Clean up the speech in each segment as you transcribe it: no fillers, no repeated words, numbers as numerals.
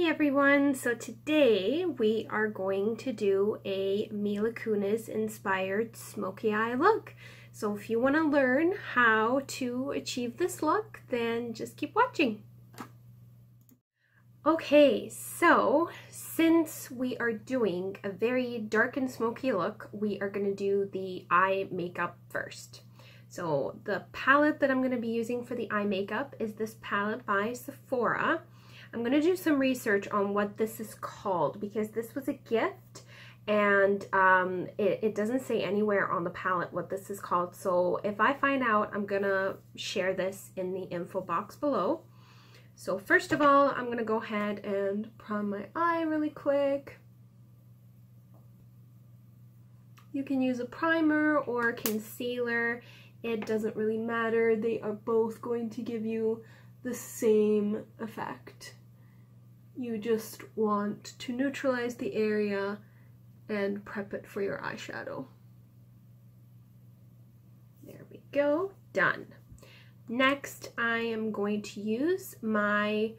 Hey everyone, so today we are going to do a Mila Kunis inspired smoky eye look. So if you want to learn how to achieve this look, then just keep watching. Okay, so since we are doing a very dark and smoky look, we are going to do the eye makeup first. So the palette that I'm going to be using for the eye makeup is this palette by Sephora. I'm going to do some research on what this is called because this was a gift and it doesn't say anywhere on the palette what this is called. So if I find out, I'm going to share this in the info box below. So first of all, I'm going to go ahead and prime my eye really quick. You can use a primer or a concealer. It doesn't really matter. They are both going to give you the same effect. You just want to neutralize the area and prep it for your eyeshadow. There we go, done. Next, I am going to use my,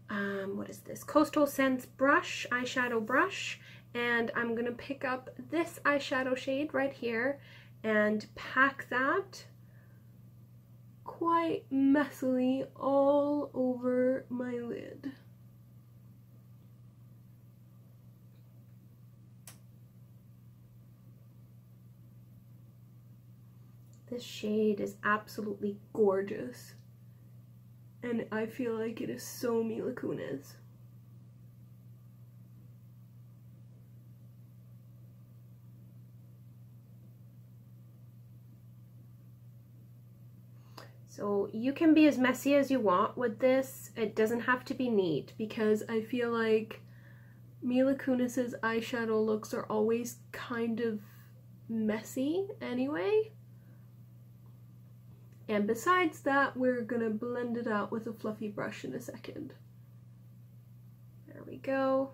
what is this, Coastal Scents brush, eyeshadow brush, and I'm going to pick up this eyeshadow shade right here and pack that quite messily all over my lid. This shade is absolutely gorgeous, and I feel like it is so Mila Kunis. So you can be as messy as you want with this. It doesn't have to be neat because I feel like Mila Kunis's eyeshadow looks are always kind of messy anyway. And besides that, we're gonna blend it out with a fluffy brush in a second. There we go.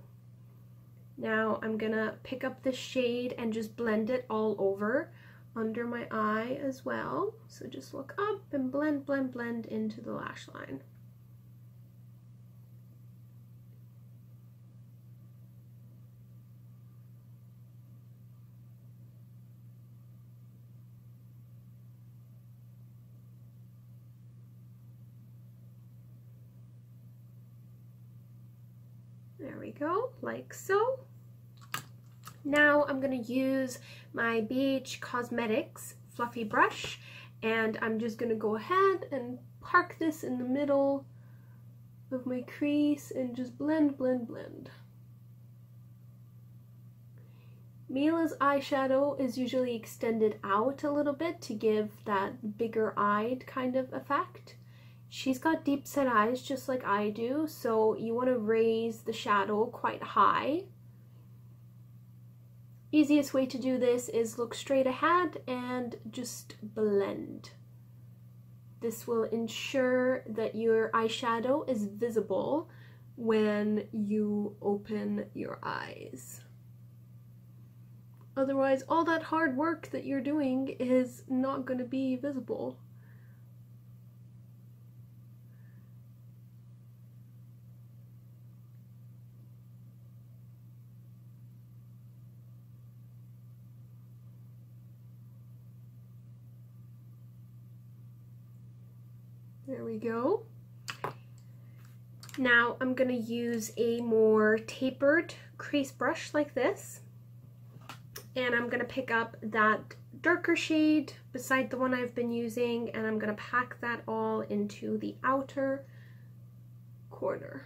Now I'm gonna pick up this shade and just blend it all over under my eye as well. So just look up and blend, blend, blend into the lash line. There we go, like so. Now I'm going to use my BH Cosmetics fluffy brush, and I'm just going to go ahead and park this in the middle of my crease and just blend, blend, blend. Mila's eyeshadow is usually extended out a little bit to give that bigger eyed kind of effect. She's got deep set eyes just like I do, so you want to raise the shadow quite high. Easiest way to do this is look straight ahead and just blend. This will ensure that your eyeshadow is visible when you open your eyes. Otherwise, all that hard work that you're doing is not going to be visible. There we go. Now I'm going to use a more tapered crease brush like this, and I'm going to pick up that darker shade beside the one I've been using, and I'm going to pack that all into the outer corner.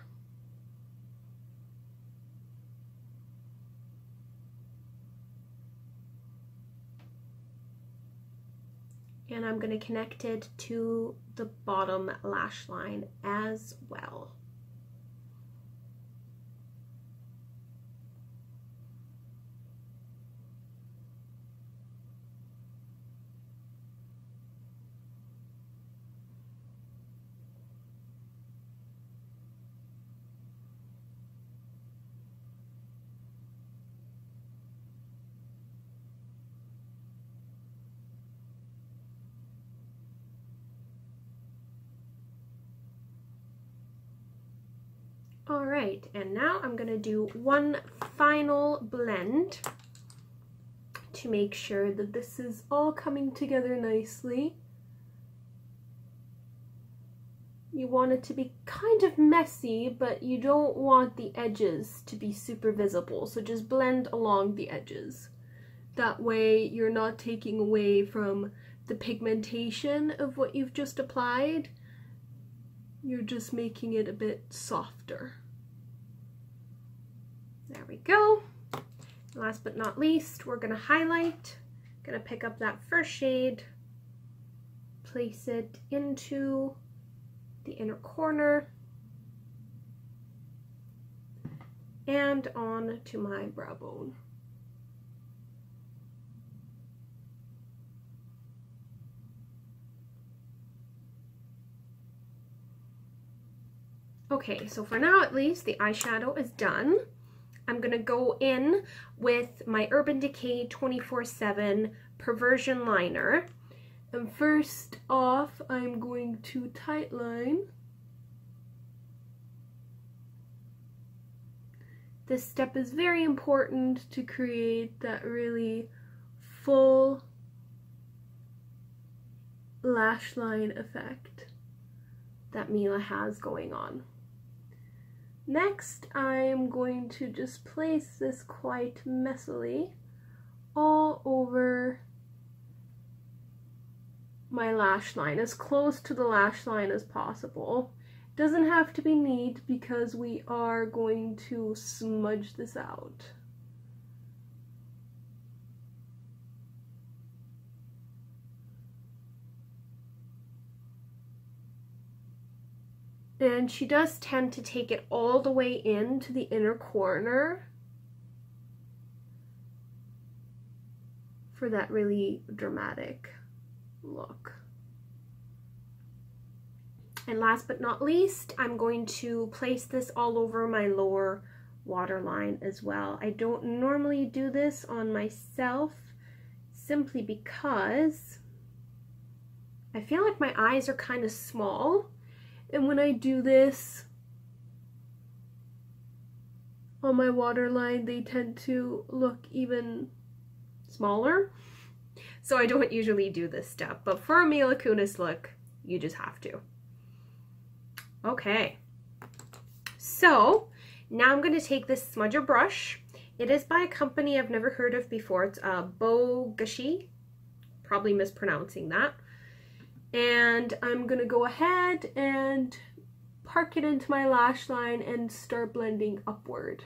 And I'm going to connect it to the bottom lash line as well. All right, and now I'm gonna do one final blend to make sure that this is all coming together nicely. You want it to be kind of messy, but you don't want the edges to be super visible, so just blend along the edges. That way you're not taking away from the pigmentation of what you've just applied. You're just making it a bit softer. There we go. Last but not least, we're gonna highlight. Gonna pick up that first shade, place it into the inner corner and on to my brow bone. Okay, so for now at least, the eyeshadow is done. I'm gonna go in with my Urban Decay 24/7 Perversion Liner. And first off, I'm going to tightline. This step is very important to create that really full lash line effect that Mila has going on. Next, I'm going to just place this quite messily all over my lash line, as close to the lash line as possible. Doesn't have to be neat because we are going to smudge this out. And she does tend to take it all the way into the inner corner for that really dramatic look. And last but not least, I'm going to place this all over my lower waterline as well. I don't normally do this on myself simply because I feel like my eyes are kind of small. And when I do this on my waterline, they tend to look even smaller. So I don't usually do this step, but for a Mila Kunis look, you just have to. Okay, so now I'm going to take this smudger brush. It is by a company I've never heard of before. It's Bogashi, probably mispronouncing that. And I'm gonna go ahead and park it into my lash line and start blending upward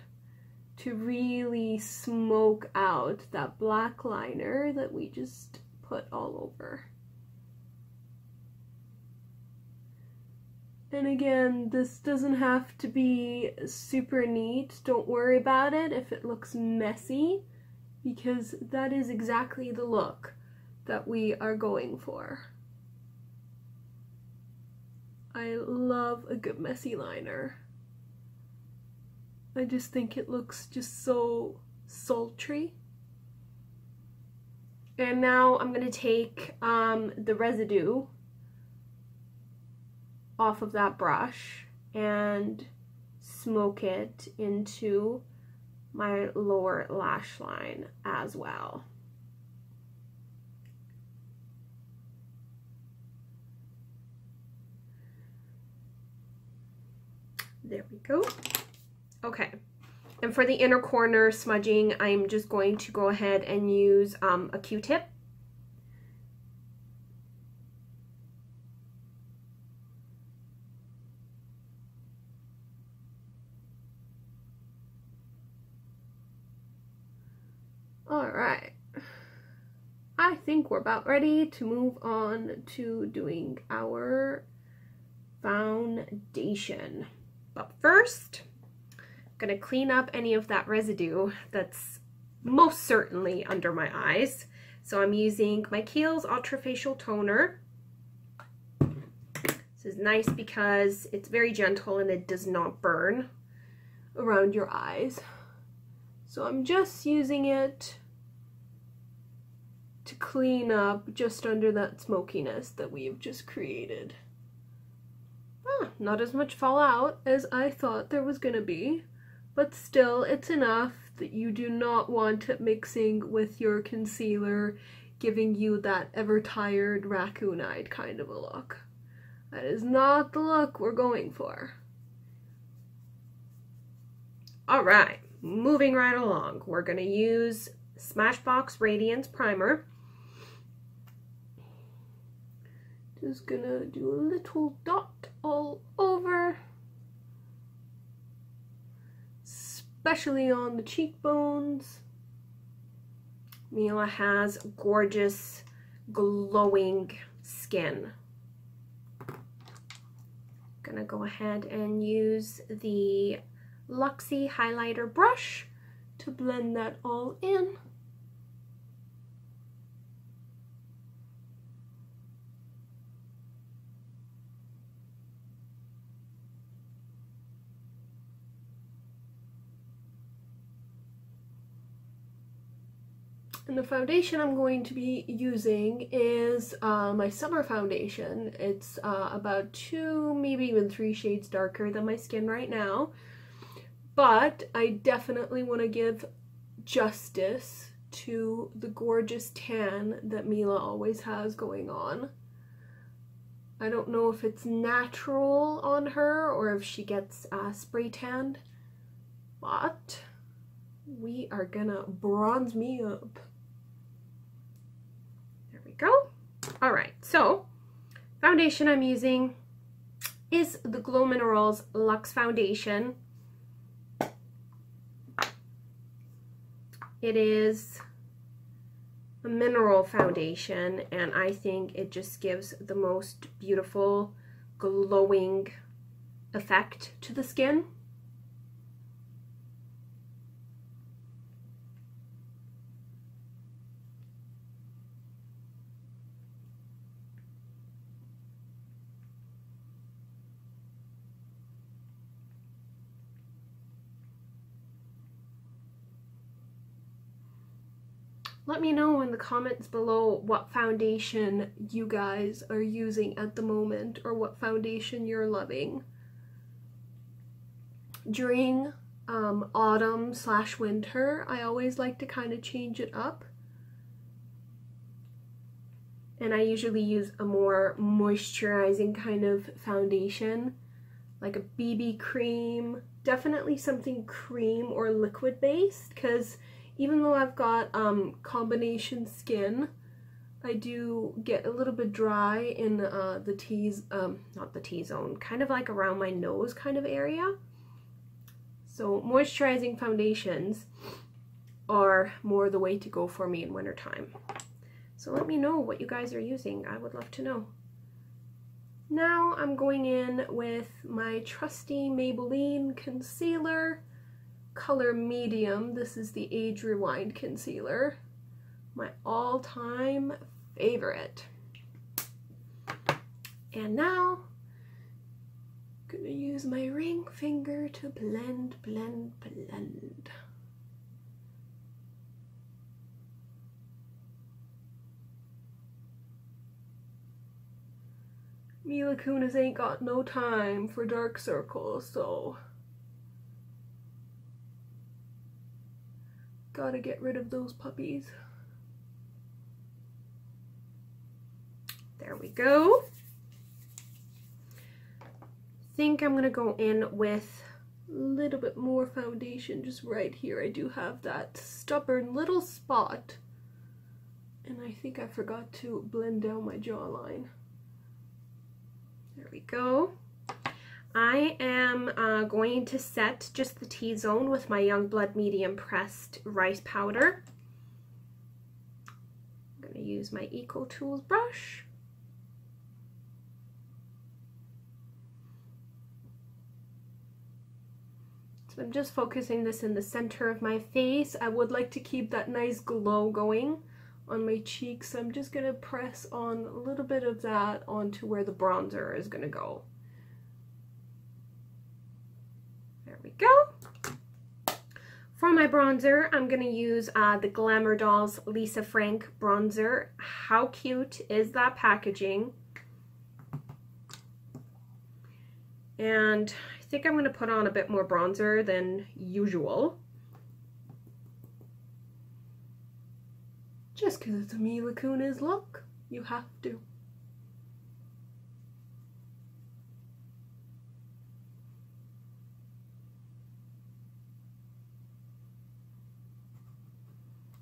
to really smoke out that black liner that we just put all over. And again, this doesn't have to be super neat. Don't worry about it if it looks messy, because that is exactly the look that we are going for. I love a good messy liner. I just think it looks just so sultry. And now I'm going to take the residue off of that brush and smoke it into my lower lash line as well. There we go. Okay, and for the inner corner smudging, I'm just going to go ahead and use a Q-tip. All right, I think we're about ready to move on to doing our foundation. But first, I'm gonna clean up any of that residue that's most certainly under my eyes. So I'm using my Kiehl's Ultra Facial Toner. This is nice because it's very gentle and it does not burn around your eyes. So I'm just using it to clean up just under that smokiness that we've just created. not as much fallout as I thought there was gonna be, but still it's enough that you do not want it mixing with your concealer, giving you that ever-tired raccoon-eyed kind of a look. That is not the look we're going for. Alright, moving right along. We're going to use Smashbox Radiance Primer. Just gonna do a little dot all over, especially on the cheekbones. Mila has gorgeous, glowing skin. Gonna go ahead and use the Luxie highlighter brush to blend that all in. And the foundation I'm going to be using is my summer foundation. It's about 2, maybe even 3 shades darker than my skin right now. But I definitely want to give justice to the gorgeous tan that Mila always has going on. I don't know if it's natural on her or if she gets spray tanned, but we are gonna bronze me up. Go. All right, so foundation I'm using is the Glow Minerals Luxe Foundation. It is a mineral foundation, and I think it just gives the most beautiful glowing effect to the skin. Let me know in the comments below what foundation you guys are using at the moment, or what foundation you're loving. During autumn/winter, I always like to kind of change it up. And I usually use a more moisturizing kind of foundation, like a BB cream, definitely something cream or liquid based, because even though I've got combination skin, I do get a little bit dry in the not the T-zone, kind of like around my nose kind of area. So moisturizing foundations are more the way to go for me in wintertime. So let me know what you guys are using. I would love to know. Now I'm going in with my trusty Maybelline concealer, color medium. This is the Age Rewind concealer, my all-time favorite. And now I'm gonna use my ring finger to blend. Mila Kunis ain't got no time for dark circles, so gotta get rid of those puppies. There we go. Think I'm gonna go in with a little bit more foundation just right here. I do have that stubborn little spot, and I think I forgot to blend down my jawline. There we go. I am going to set just the T-zone with my Youngblood medium pressed rice powder. I'm going to use my Eco Tools brush. So I'm just focusing this in the center of my face. I would like to keep that nice glow going on my cheeks, so I'm just going to press on a little bit of that onto where the bronzer is going to go. There we go. For my bronzer, I'm going to use the Glamour Dolls Lisa Frank bronzer. How cute is that packaging? And I think I'm going to put on a bit more bronzer than usual. Just because it's a Mila Kunis look, you have to.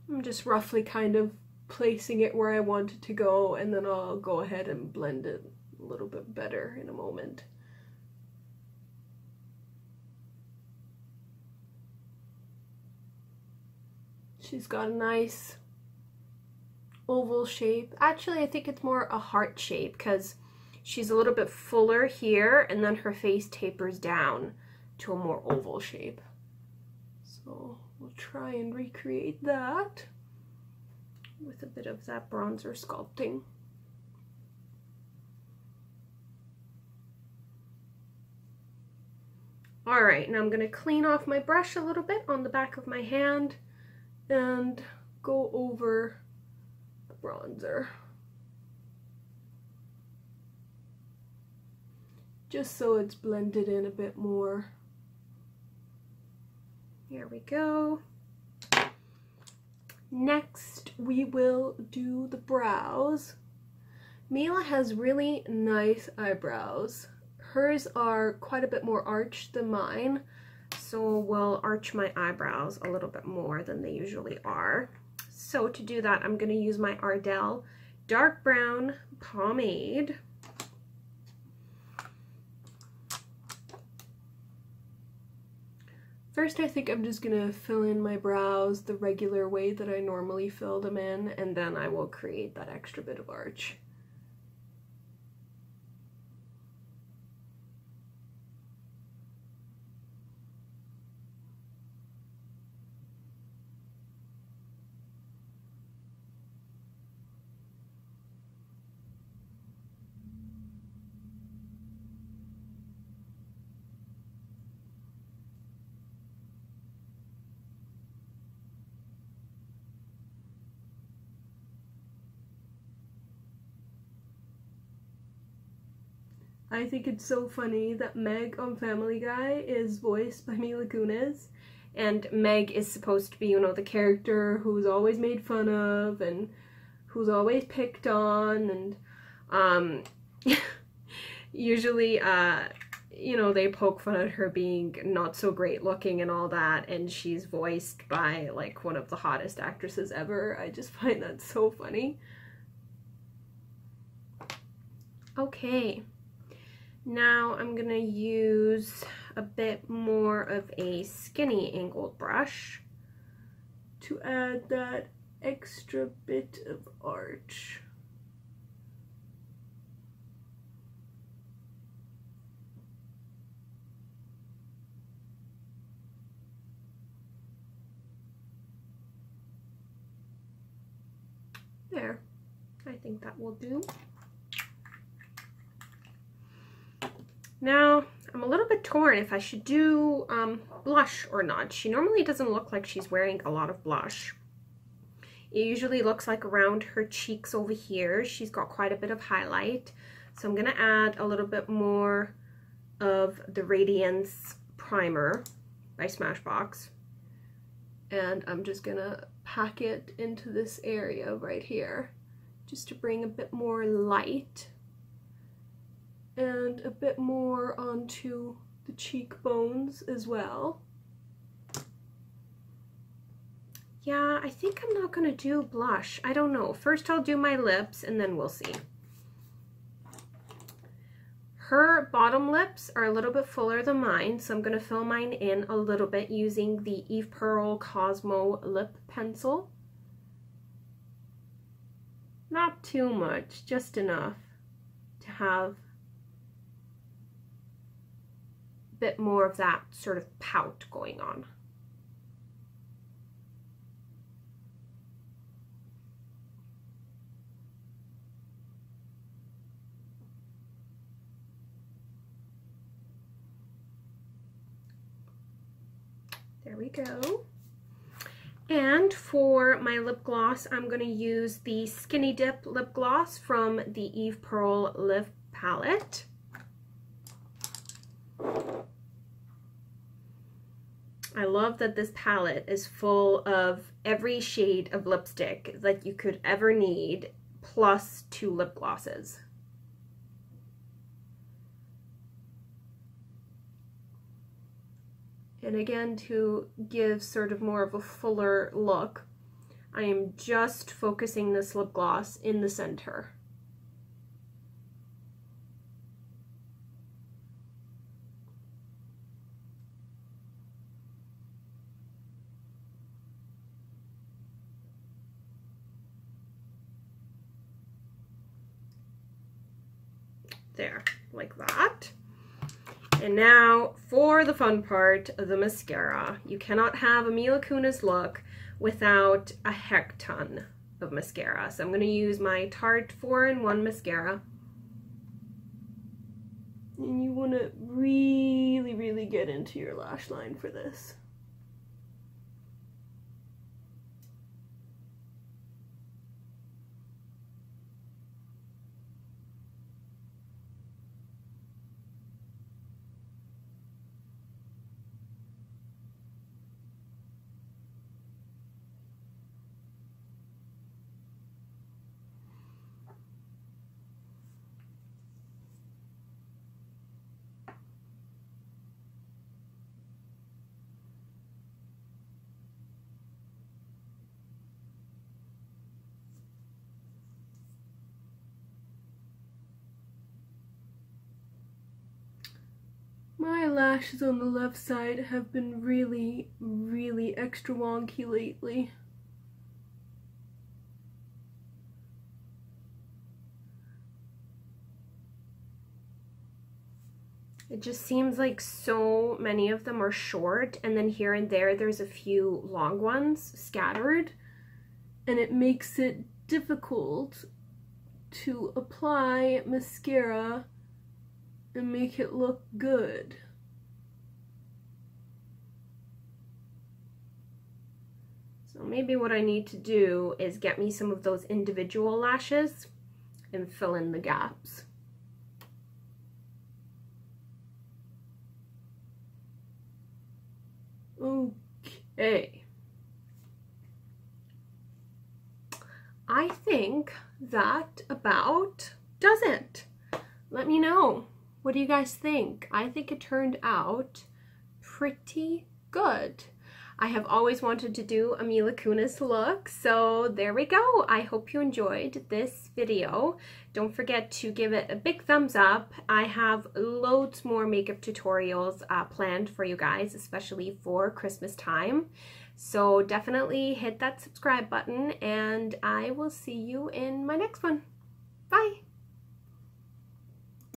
I'm just roughly kind of placing it where I want it to go, and then I'll go ahead and blend it a little bit better in a moment. She's got a nice oval shape. Actually, I think it's more a heart shape because she's a little bit fuller here, and then her face tapers down to a more oval shape. So we'll try and recreate that with a bit of that bronzer sculpting. All right, now I'm going to clean off my brush a little bit on the back of my hand and go over the bronzer. Just so it's blended in a bit more. Here we go. Next, we will do the brows. Mila has really nice eyebrows. Hers are quite a bit more arched than mine, so we'll arch my eyebrows a little bit more than they usually are. So to do that, I'm going to use my Ardell dark brown pomade. First, I think I'm just going to fill in my brows the regular way that I normally fill them in, and then I will create that extra bit of arch. I think it's so funny that Meg on Family Guy is voiced by Mila Kunis, and Meg is supposed to be, you know, the character who's always made fun of and who's always picked on, and usually you know, they poke fun at her being not so great looking and all that, and she's voiced by like one of the hottest actresses ever. I just find that so funny. Okay. Now I'm going to use a bit more of a skinny angled brush to add that extra bit of arch. There, I think that will do. Now, I'm a little bit torn if I should do blush or not. She normally doesn't look like she's wearing a lot of blush. It usually looks like around her cheeks over here. She's got quite a bit of highlight. So I'm going to add a little bit more of the Radiance Primer by Smashbox. And I'm just going to pack it into this area right here, just to bring a bit more light and a bit more onto the cheekbones as well. Yeah, I think I'm not gonna do blush. I don't know. First I'll do my lips and then we'll see. Her bottom lips are a little bit fuller than mine, so I'm gonna fill mine in a little bit using the Eve Pearl Cosmo lip pencil. Not too much, just enough to have bit more of that sort of pout going on. There we go. And for my lip gloss, I'm going to use the Skinny Dip lip gloss from the Eve Pearl lip palette. I love that this palette is full of every shade of lipstick that you could ever need, plus 2 lip glosses. And again, to give sort of more of a fuller look, I am just focusing this lip gloss in the center. There, like that. And now for the fun part, the mascara. You cannot have a Mila Kunis look without a heck ton of mascara. So I'm going to use my Tarte 4-in-1 mascara. And you want to really, really get into your lash line for this. My lashes on the left side have been really, really extra wonky lately. It just seems like so many of them are short, and then here and there there's a few long ones scattered, and it makes it difficult to apply mascara and make it look good. So maybe what I need to do is get me some of those individual lashes and fill in the gaps. Okay. I think that about does it. Let me know. What do you guys think? I think it turned out pretty good. I have always wanted to do a Mila Kunis look, so there we go. I hope you enjoyed this video. Don't forget to give it a big thumbs up. I have loads more makeup tutorials planned for you guys, especially for Christmas time. So definitely hit that subscribe button, and I will see you in my next one.